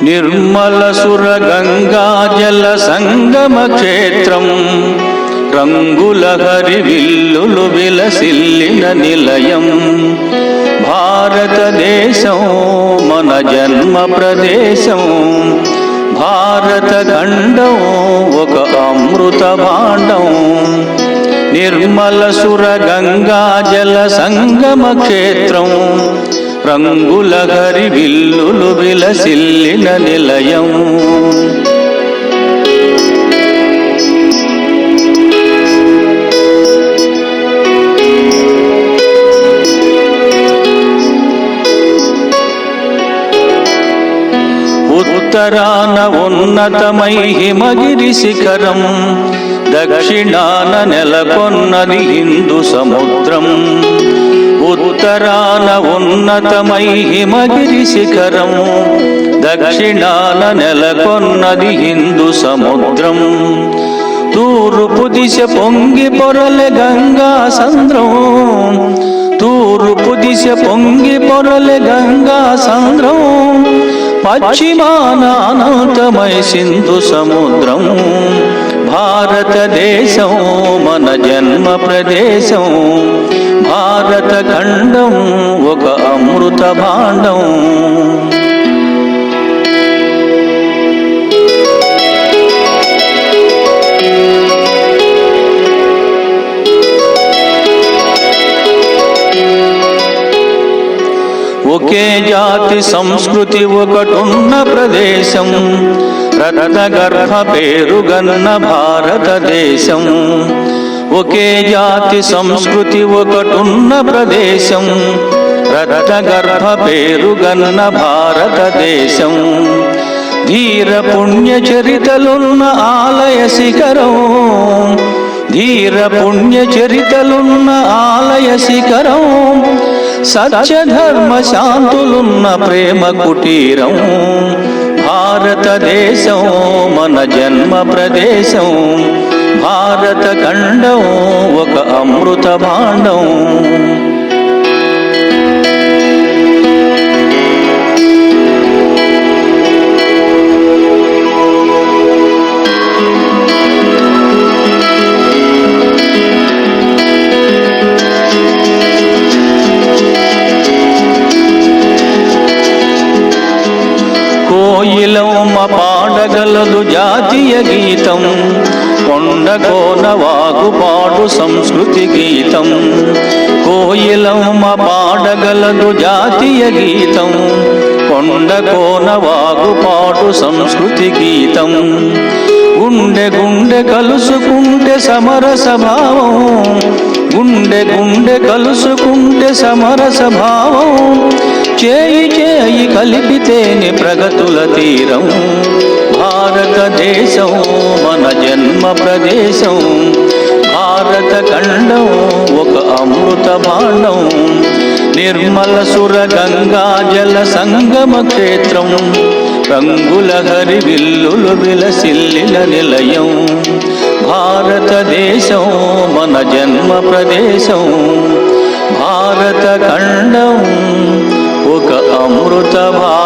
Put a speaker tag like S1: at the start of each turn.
S1: నిర్మల సుర గంగా జల సంగమ క్షేత్రం, రంగుల హరివిల్లులు విలసిల్లిన నిలయం. భారతదేశం మన జన్మ ప్రదేశం, భారత ఖండం ఒక అమృత భాండం. నిర్మల సుర గంగా జల సంగమ క్షేత్రం, రంగుల హరివిల్లులు విలసిల్లిన నిలయం. ఉత్తరాన ఉన్నతమై హిమగిరి శిఖరం, దక్షిణాన నెలకొన్నది హిందూ సముద్రం. ఉత్తరాన ఉన్నతమై హిమగిరి శిఖరం, దక్షిణాన నెలకొన్నది హిందూ సముద్రం. తూర్పు దిశ పొంగి పొరలే గంగా సంద్రం, తూర్పు దిశ పొంగి పొరలే గంగా సంద్రం. పశ్చిమాన అనంతమై సింధు సముద్రం. భారతదేశం మన జన్మ ప్రదేశం, భారత ఖండం ఒక అమృత భాండం. ఒకే జాతి సంస్కృతి ఒకటున్న ప్రదేశం, రత్నగర్భ పేరుగన్న భారతదేశం. ఒకే జాతి సంస్కృతి ఒకటున్న ప్రదేశం, రత్నగర్భ పేరుగన్న భారతదేశం. ధీర పుణ్య చరితలున్న ఆలయ శిఖరం, ధీర పుణ్య చరితలున్న ఆలయ శిఖరం. సత్య ధర్మ శాంతులున్న ప్రేమ కుటీరం. భారతదేశం మన జన్మ ప్రదేశం, భారత ఖండం ఒక అమృత భాండం. కోయిలమ్మ పాడగలదు జాతీయ గీతం, కొండ కోన వాగు పాడు సంస్కృతి గీతం. కోయిలమ్మ పాడగలదు జాతీయ గీతం, కొండ కోన వాగు పాడు సంస్కృతి గీతం. గుండె గుండె కలుసుకుంటే సమరస భావం, గుండె గుండె కలుసుకుంటే సమరస భావం. చేయి చేయి కలిపితేనే ప్రగతుల తీరం. భారతదేశం మన జన్మ ప్రదేశం, భారత ఖండం ఒక అమృత భాండం. నిర్మల సుర గంగా జల సంగమ క్షేత్రం, రంగుల హరివిల్లులు విలసిల్లిన నిలయం. భారతదేశం మన జన్మ ప్రదేశం, భారత ఖండం ఒక అమృత భాండం.